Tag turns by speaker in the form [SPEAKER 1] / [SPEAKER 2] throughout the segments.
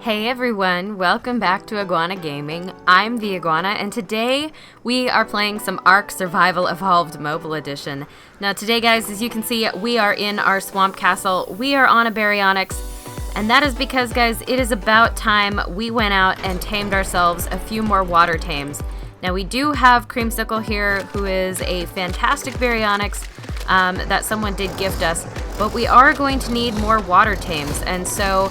[SPEAKER 1] Hey everyone, welcome back to Iguana Gaming. I'm the Iguana, and today we are playing some ARK Survival Evolved Mobile Edition. Now today, guys, as you can see, we are in our swamp castle. We are on a baryonyx, and that is because, guys, it is about time we went out and tamed ourselves a few more water tames. Now we do have Creamsicle here, who is a fantastic baryonyx that someone did gift us, but we are going to need more water tames, and so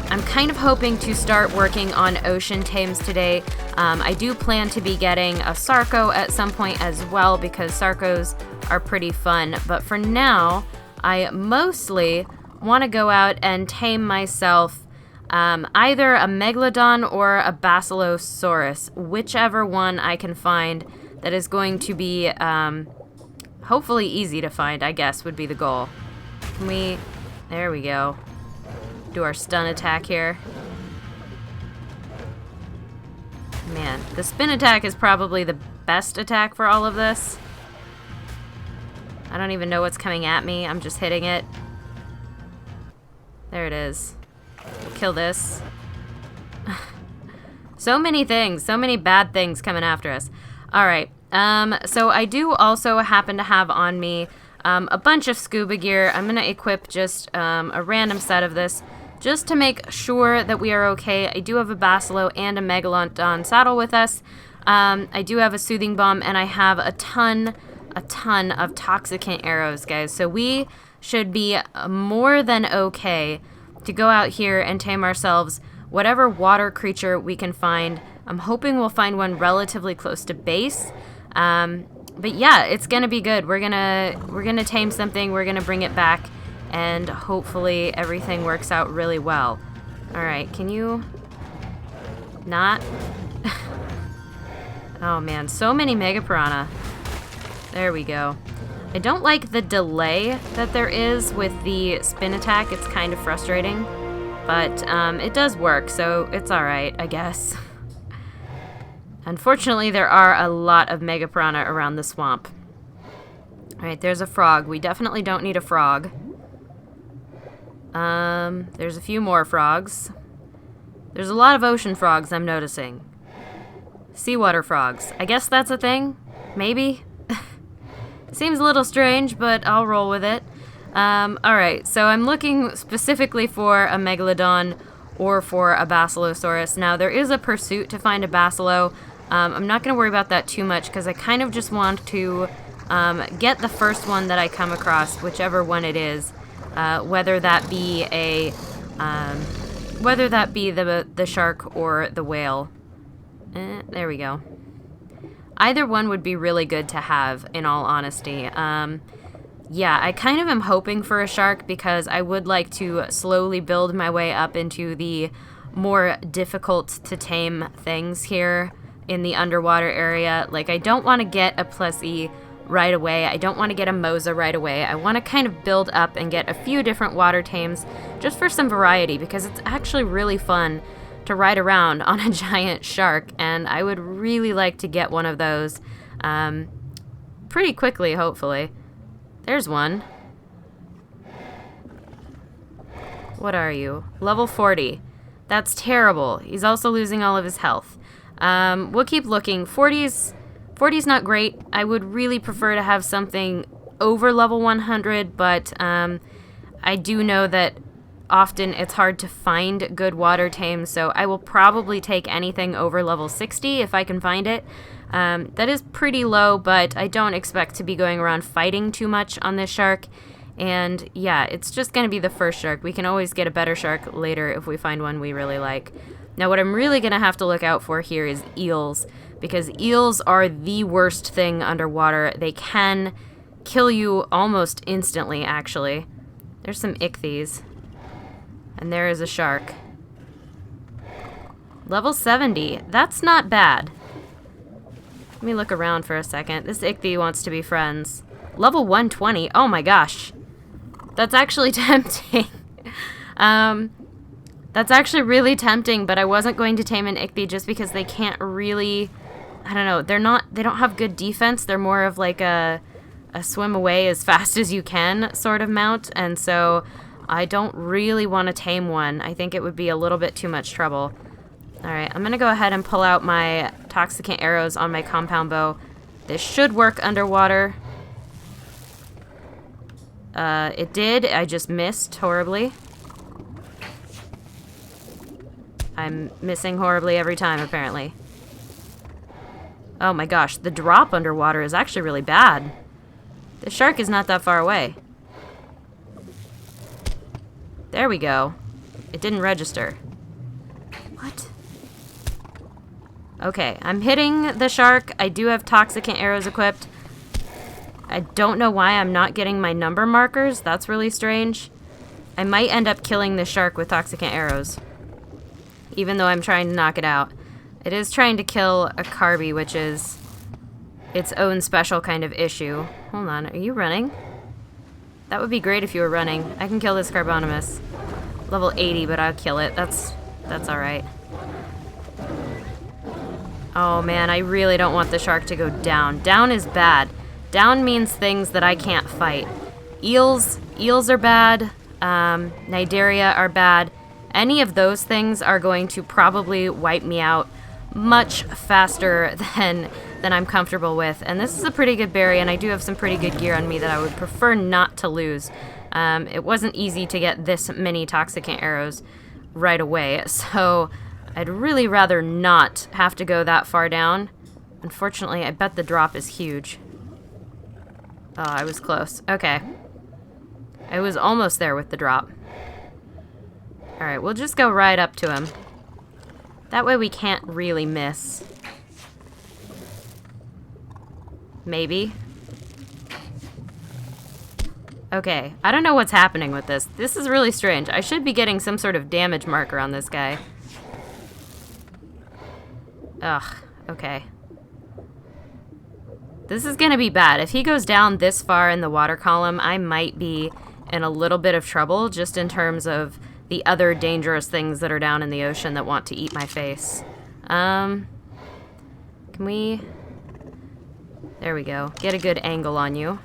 [SPEAKER 1] I'm kind of hoping to start working on ocean tames today. I do plan to be getting a Sarco at some point as well because Sarcos are pretty fun. But for now, I mostly want to go out and tame myself either a Megalodon or a Basilosaurus, whichever one I can find that is going to be hopefully easy to find, I guess, would be the goal. There we go. Do our stun attack here. Man, the spin attack is probably the best attack for all of this. I don't even know what's coming at me. I'm just hitting it. There it is. We'll kill this. So many things. So many bad things coming after us. Alright. So I do also happen to have on me a bunch of scuba gear. I'm going to equip just a random set of this just to make sure that we are okay. I do have a Basilo and a Megalodon saddle with us. I do have a soothing bomb, and I have a ton of toxicant arrows, guys. So we should be more than okay to go out here and tame ourselves whatever water creature we can find. I'm hoping we'll find one relatively close to base. But yeah, it's gonna be good. We're gonna tame something. We're gonna bring it back, and hopefully everything works out really well. All right, can you not? Oh man, so many Mega Piranha. There we go. I don't like the delay that there is with the spin attack. It's kind of frustrating, but it does work, so it's all right, I guess. Unfortunately, there are a lot of Mega Piranha around the swamp. Alright, there's a frog. We definitely don't need a frog. There's a few more frogs. There's a lot of ocean frogs, I'm noticing. Seawater frogs. I guess that's a thing? Maybe? Seems a little strange, but I'll roll with it. Alright, so I'm looking specifically for a Megalodon or for a Basilosaurus. Now, there is a pursuit to find a Basilo. I'm not going to worry about that too much because I kind of just want to get the first one that I come across, whichever one it is, whether that be the shark or the whale. There we go. Either one would be really good to have, in all honesty. Yeah, I kind of am hoping for a shark because I would like to slowly build my way up into the more difficult to tame things here in the underwater area. Like, I don't want to get a Plessy right away. I don't want to get a Mosa right away. I want to kind of build up and get a few different water tames just for some variety because it's actually really fun to ride around on a giant shark, and I would really like to get one of those pretty quickly, hopefully. There's one. What are you? Level 40. That's terrible. He's also losing all of his health. We'll keep looking. 40's not great. I would really prefer to have something over level 100, but I do know that often it's hard to find good water tames, so I will probably take anything over level 60 if I can find it. That is pretty low, but I don't expect to be going around fighting too much on this shark. And yeah, it's just going to be the first shark. We can always get a better shark later if we find one we really like. Now, what I'm really going to have to look out for here is eels, because eels are the worst thing underwater. They can kill you almost instantly, actually. There's some ichthyes. And there is a shark. Level 70. That's not bad. Let me look around for a second. This ichthy wants to be friends. Level 120. Oh my gosh. That's actually tempting. That's actually really tempting, but I wasn't going to tame an ichthy just because they can't really, I don't know, they don't have good defense. They're more of like a swim away as fast as you can sort of mount, and so I don't really want to tame one. I think it would be a little bit too much trouble. Alright, I'm going to go ahead and pull out my toxicant arrows on my compound bow. This should work underwater. It did. I just missed horribly. I'm missing horribly every time, apparently. Oh my gosh, the drop underwater is actually really bad. The shark is not that far away. There we go. It didn't register. What? Okay, I'm hitting the shark. I do have toxicant arrows equipped. I don't know why I'm not getting my number markers. That's really strange. I might end up killing the shark with toxicant arrows, even though I'm trying to knock it out. It is trying to kill a carby, which is its own special kind of issue. Hold on, are you running? That would be great if you were running. I can kill this Carbonimus. Level 80, but I'll kill it. That's alright. Oh man, I really don't want the shark to go down. Down is bad. Down means things that I can't fight. Eels are bad. Cnidaria are bad. Any of those things are going to probably wipe me out much faster than I'm comfortable with. And this is a pretty good berry, and I do have some pretty good gear on me that I would prefer not to lose. It wasn't easy to get this many toxicant arrows right away, so I'd really rather not have to go that far down. Unfortunately, I bet the drop is huge. Oh, I was close. Okay. I was almost there with the drop. Alright, we'll just go right up to him. That way we can't really miss. Maybe. Okay, I don't know what's happening with this. This is really strange. I should be getting some sort of damage marker on this guy. Ugh, okay. This is gonna be bad. If he goes down this far in the water column, I might be in a little bit of trouble, just in terms of the other dangerous things that are down in the ocean that want to eat my face. Can we... There we go. Get a good angle on you.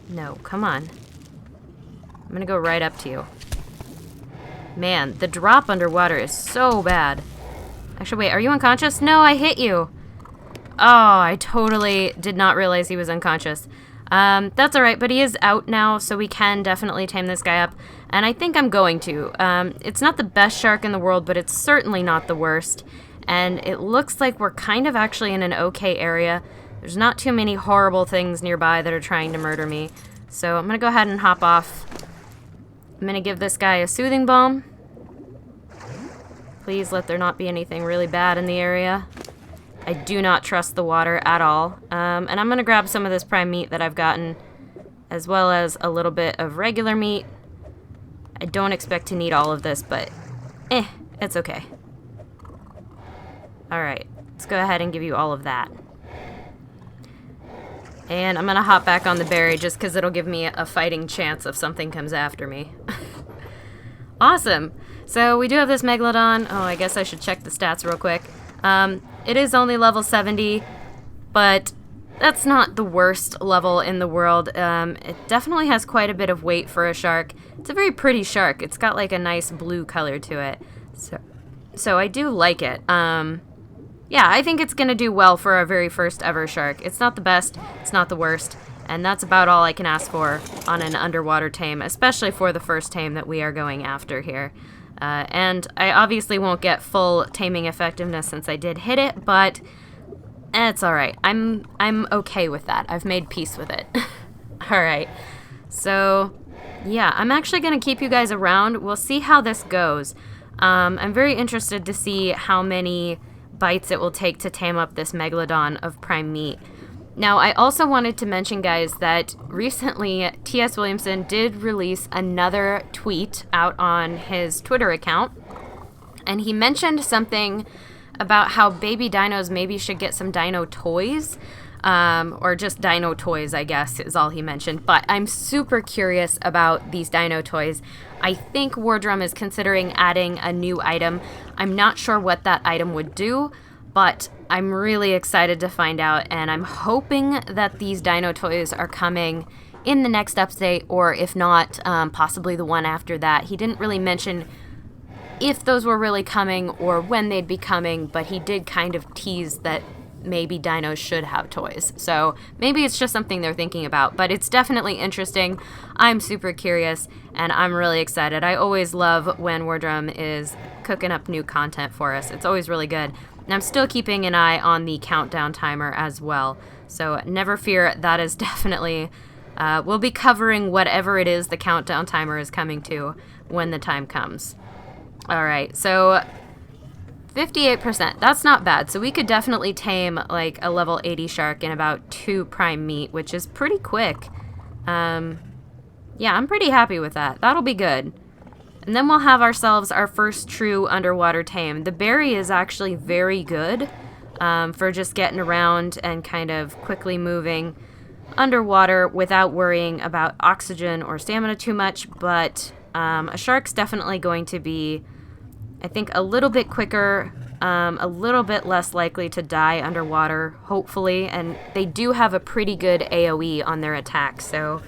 [SPEAKER 1] No, come on. I'm gonna go right up to you. Man, the drop underwater is so bad. Actually, wait, are you unconscious? No, I hit you. Oh, I totally did not realize he was unconscious. That's alright, but he is out now, so we can definitely tame this guy up. And I think I'm going to. It's not the best shark in the world, but it's certainly not the worst. And it looks like we're kind of actually in an okay area. There's not too many horrible things nearby that are trying to murder me. So I'm going to go ahead and hop off. I'm going to give this guy a soothing balm. Please let there not be anything really bad in the area. I do not trust the water at all. And I'm going to grab some of this prime meat that I've gotten, as well as a little bit of regular meat. I don't expect to need all of this, but it's okay. Alright, let's go ahead and give you all of that. And I'm going to hop back on the berry just because it'll give me a fighting chance if something comes after me. Awesome. So we do have this Megalodon. Oh, I guess I should check the stats real quick. It is only level 70, but that's not the worst level in the world. It definitely has quite a bit of weight for a shark. It's a very pretty shark. It's got like a nice blue color to it. So I do like it. Yeah, I think it's going to do well for our very first ever shark. It's not the best, it's not the worst, and that's about all I can ask for on an underwater tame, especially for the first tame that we are going after here. And I obviously won't get full taming effectiveness since I did hit it, but it's alright. I'm okay with that. I've made peace with it. Alright, so yeah, I'm actually going to keep you guys around. We'll see how this goes. I'm very interested to see how many bites it will take to tame up this Megalodon of prime meat. Now, I also wanted to mention, guys, that recently T.S. Williamson did release another tweet out on his Twitter account, and he mentioned something about how baby dinos maybe should get some dino toys, or just dino toys, I guess, is all he mentioned. But I'm super curious about these dino toys. I think Wardrum is considering adding a new item. I'm not sure what that item would do, but I'm really excited to find out, and I'm hoping that these dino toys are coming in the next update, or if not, possibly the one after that. He didn't really mention if those were really coming or when they'd be coming, but he did kind of tease that maybe dinos should have toys. So maybe it's just something they're thinking about, but it's definitely interesting. I'm super curious, and I'm really excited. I always love when Wardrum is cooking up new content for us. It's always really good. And I'm still keeping an eye on the countdown timer as well. So never fear, that is definitely... we'll be covering whatever it is the countdown timer is coming to when the time comes. Alright, so 58%. That's not bad. So we could definitely tame like a level 80 shark in about 2 prime meat, which is pretty quick. Yeah, I'm pretty happy with that. That'll be good. And then we'll have ourselves our first true underwater tame. The berry is actually very good for just getting around and kind of quickly moving underwater without worrying about oxygen or stamina too much, but a shark's definitely going to be, I think, a little bit quicker, a little bit less likely to die underwater, hopefully, and they do have a pretty good AoE on their attack, so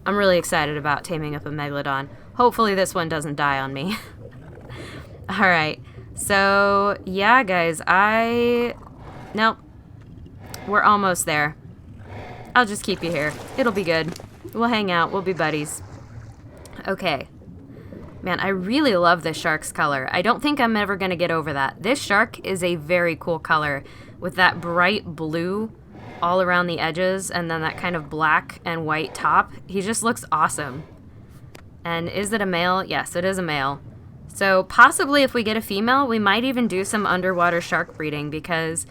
[SPEAKER 1] I'm really excited about taming up a Megalodon. Hopefully this one doesn't die on me. Alright, so yeah guys, nope, we're almost there. I'll just keep you here. It'll be good. We'll hang out, we'll be buddies. Okay. Man, I really love this shark's color. I don't think I'm ever going to get over that. This shark is a very cool color with that bright blue all around the edges and then that kind of black and white top. He just looks awesome. And is it a male? Yes, it is a male. So possibly if we get a female, we might even do some underwater shark breeding because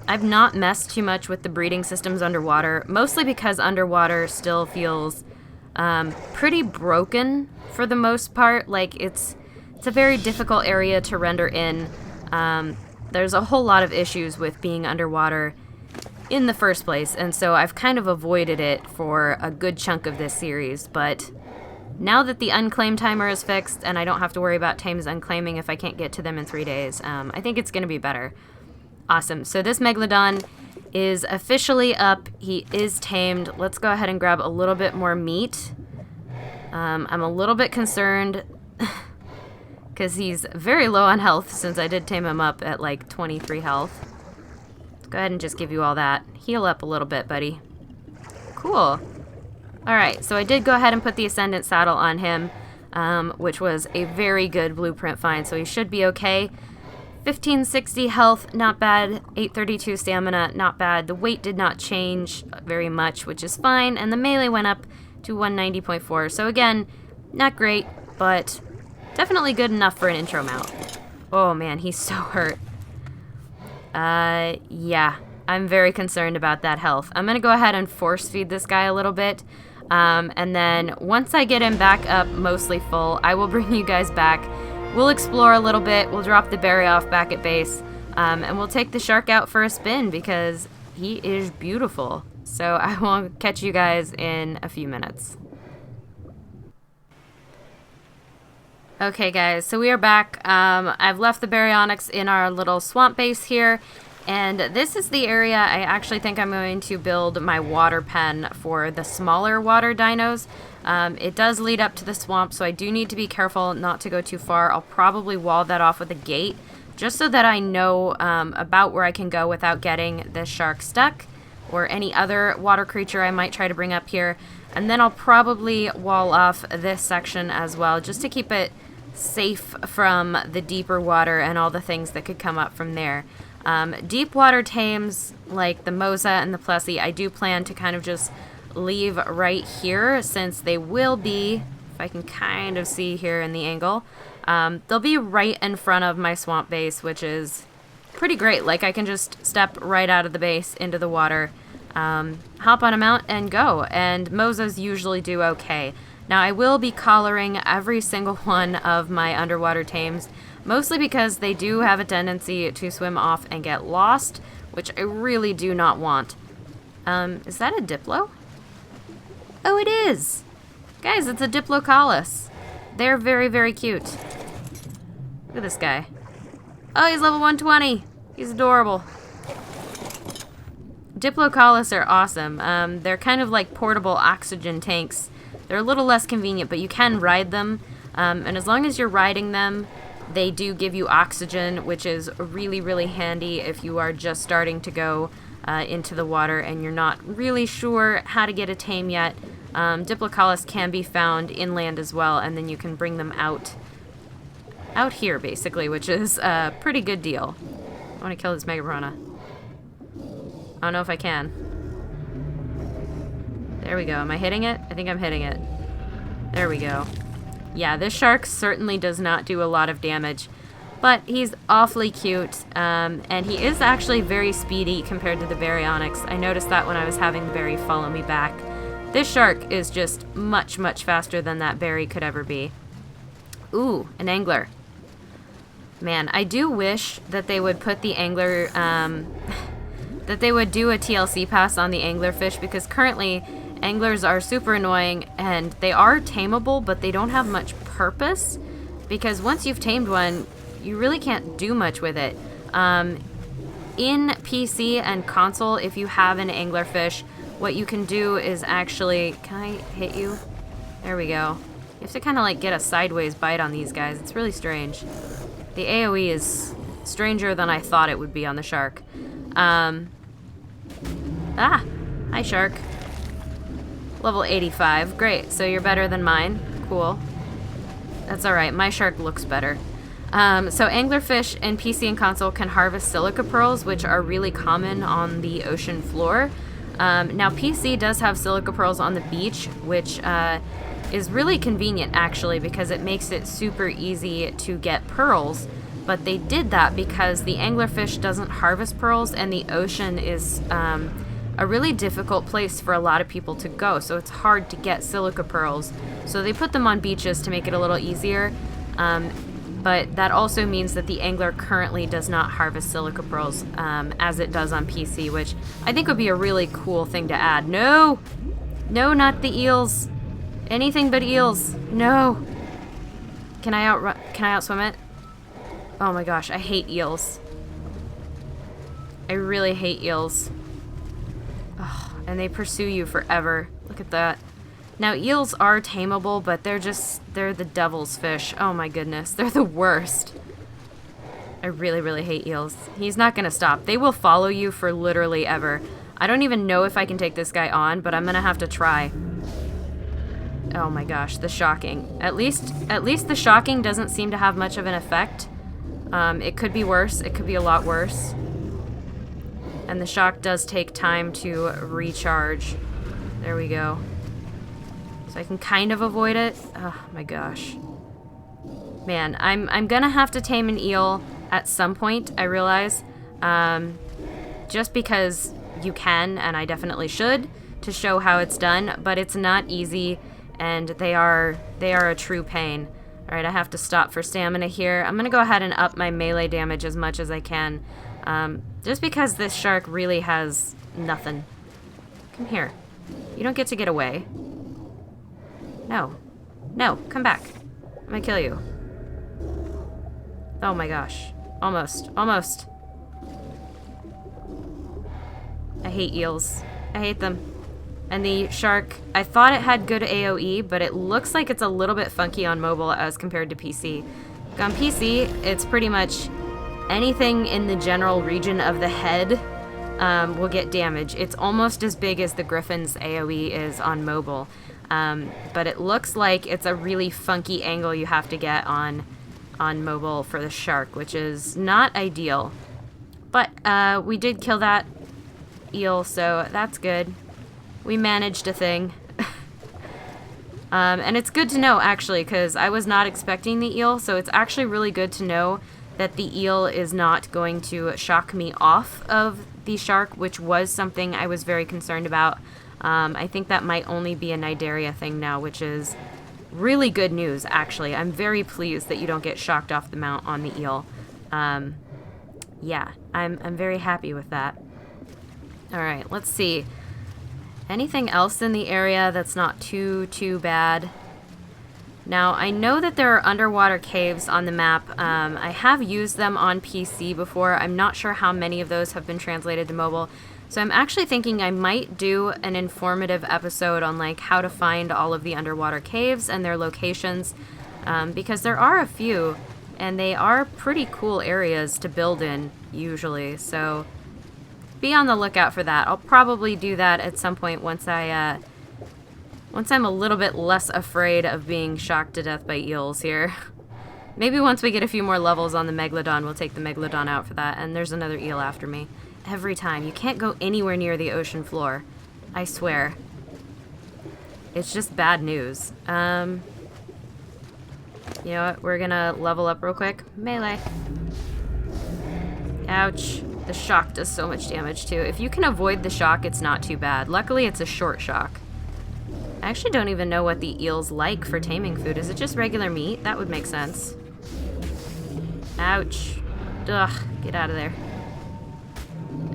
[SPEAKER 1] I've not messed too much with the breeding systems underwater, mostly because underwater still feels pretty broken for the most part. Like it's a very difficult area to render in. There's a whole lot of issues with being underwater in the first place, and so I've kind of avoided it for a good chunk of this series, but now that the unclaim timer is fixed and I don't have to worry about tames unclaiming if I can't get to them in 3 days, I think it's going to be better. Awesome. So this Megalodon is officially up. He is tamed. Let's go ahead and grab a little bit more meat. I'm a little bit concerned because he's very low on health since I did tame him up at like 23 health. Let's go ahead and just give you all that. Heal up a little bit, buddy. Cool. Alright, so I did go ahead and put the Ascendant saddle on him, which was a very good blueprint find, so he should be okay. 1560 health, not bad. 832 stamina, not bad. The weight did not change very much, which is fine, and the melee went up to 190.4. So again, not great, but definitely good enough for an intro mount. Oh man, he's so hurt. Yeah, I'm very concerned about that health. I'm gonna go ahead and force feed this guy a little bit, and then once I get him back up mostly full, I will bring you guys back. We'll explore a little bit, we'll drop the berry off back at base, and we'll take the shark out for a spin because he is beautiful. So I will catch you guys in a few minutes. Okay guys, so we are back. I've left the baryonyx in our little swamp base here, and this is the area I actually think I'm going to build my water pen for the smaller water dinos. It does lead up to the swamp, so I do need to be careful not to go too far. I'll probably wall that off with a gate, just so that I know about where I can go without getting this shark stuck, or any other water creature I might try to bring up here. And then I'll probably wall off this section as well, just to keep it safe from the deeper water and all the things that could come up from there. Deep water tames, like the Mosa and the Plessy, I do plan to kind of just leave right here, since they will be, if I can kind of see here in the angle, they'll be right in front of my swamp base, which is pretty great. Like, I can just step right out of the base into the water, hop on a mount and go, and Mosas usually do okay. Now I will be collaring every single one of my underwater tames, mostly because they do have a tendency to swim off and get lost, which I really do not want. Is that a Diplo? Oh, it is! Guys, it's a Diplocollis. They're very, very cute. Look at this guy. Oh, he's level 120. He's adorable. Diplocolus are awesome. They're kind of like portable oxygen tanks. They're a little less convenient, but you can ride them. And as long as you're riding them, they do give you oxygen, which is really, really handy if you are just starting to go into the water and you're not really sure how to get a tame yet. Diplocolus can be found inland as well, and then you can bring them out here, basically, which is a pretty good deal. I want to kill this mega piranha. I don't know if I can. There we go. Am I hitting it? I think I'm hitting it. There we go. Yeah, this shark certainly does not do a lot of damage, but he's awfully cute, and he is actually very speedy compared to the baryonyx. I noticed that when I was having the berry follow me back. This shark is just much, much faster than that berry could ever be. Ooh, an angler. Man, I do wish that they would put the angler, that they would do a TLC pass on the anglerfish, because currently anglers are super annoying, and they are tameable, but they don't have much purpose, because once you've tamed one, you really can't do much with it. In PC and console, if you have an anglerfish, what you can do is actually... Can I hit you? There we go. You have to kind of like get a sideways bite on these guys. It's really strange. The AoE is stranger than I thought it would be on the shark. Hi shark. Level 85. Great, so you're better than mine. Cool. That's alright, my shark looks better. So anglerfish in PC and console can harvest silica pearls, which are really common on the ocean floor. Now PC does have silica pearls on the beach, which is really convenient actually, because it makes it super easy to get pearls. But they did that because the anglerfish doesn't harvest pearls, and the ocean is a really difficult place for a lot of people to go, so it's hard to get silica pearls. So they put them on beaches to make it a little easier, but that also means that the angler currently does not harvest silica pearls as it does on PC, which I think would be a really cool thing to add. No! No, not the eels! Anything but eels! No! Can I outswim it? Oh my gosh, I hate eels. I really hate eels. Oh, and they pursue you forever. Look at that. Now, eels are tameable, but they're the devil's fish. Oh my goodness, they're the worst. I really, really hate eels. He's not gonna stop. They will follow you for literally ever. I don't even know if I can take this guy on, but I'm gonna have to try. Oh my gosh, the shocking. At least the shocking doesn't seem to have much of an effect. It could be worse. It could be a lot worse. And the shock does take time to recharge. There we go. So I can kind of avoid it. Oh my gosh. Man, I'm gonna have to tame an eel at some point, I realize. Just because you can, and I definitely should, to show how it's done, but it's not easy, and they are a true pain. Alright, I have to stop for stamina here. I'm gonna go ahead and up my melee damage as much as I can. Just because this shark really has nothing. Come here. You don't get to get away. No. No, come back. I'm gonna kill you. Oh my gosh. Almost. Almost. I hate eels. I hate them. And the shark, I thought it had good AoE, but it looks like it's a little bit funky on mobile as compared to PC. On PC, it's pretty much anything in the general region of the head will get damage. It's almost as big as the griffin's AoE is on mobile. But it looks like it's a really funky angle you have to get on mobile for the shark, which is not ideal. But we did kill that eel, so that's good. We managed a thing. And it's good to know, actually, because I was not expecting the eel, so it's actually really good to know that the eel is not going to shock me off of the shark, which was something I was very concerned about. I think that might only be a Nidaria thing now, which is really good news, actually. I'm very pleased that you don't get shocked off the mount on the eel. Yeah, I'm very happy with that. Alright, let's see. Anything else in the area that's not too bad? Now, I know that there are underwater caves on the map. I have used them on PC before. I'm not sure how many of those have been translated to mobile. So I'm actually thinking I might do an informative episode on like how to find all of the underwater caves and their locations, because there are a few, and they are pretty cool areas to build in usually. So be on the lookout for that. I'll probably do that at some point once I'm a little bit less afraid of being shocked to death by eels here. Maybe once we get a few more levels on the Megalodon, we'll take the Megalodon out for that. And there's another eel after me. Every time. You can't go anywhere near the ocean floor. I swear. It's just bad news. You know what? We're gonna level up real quick. Melee. Ouch. The shock does so much damage too. If you can avoid the shock, it's not too bad. Luckily, it's a short shock. I actually don't even know what the eels like for taming food. Is it just regular meat? That would make sense. Ouch. Ugh. Get out of there.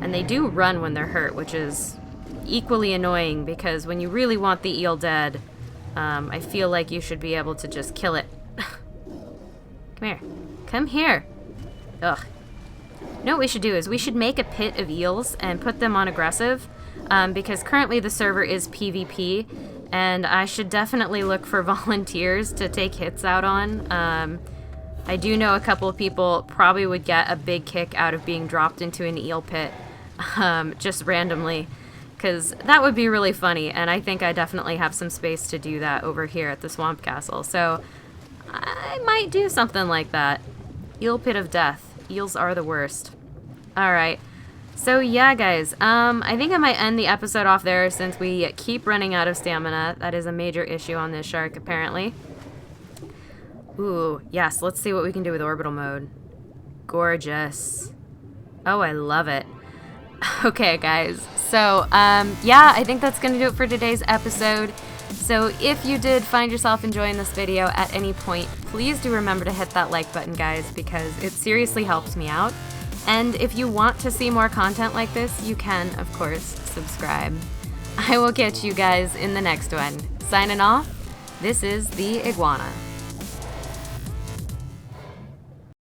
[SPEAKER 1] And they do run when they're hurt, which is equally annoying because when you really want the eel dead, I feel like you should be able to just kill it. Come here. Come here. Ugh. You know what we should do is we should make a pit of eels and put them on aggressive, because currently the server is PvP, and I should definitely look for volunteers to take hits out on. I do know a couple of people probably would get a big kick out of being dropped into an eel pit, just randomly, because that would be really funny, and I think I definitely have some space to do that over here at the Swamp Castle, so I might do something like that. Eel pit of death. Eels are the worst. Alright, so yeah guys, I think I might end the episode off there since we keep running out of stamina. That is a major issue on this shark apparently. Ooh, yes, let's see what we can do with orbital mode. Gorgeous. Oh, I love it. Okay, guys. So, yeah, I think that's going to do it for today's episode. So if you did find yourself enjoying this video at any point, please do remember to hit that like button, guys, because it seriously helps me out. And if you want to see more content like this, you can, of course, subscribe. I will catch you guys in the next one. Signing off, this is the Iguana.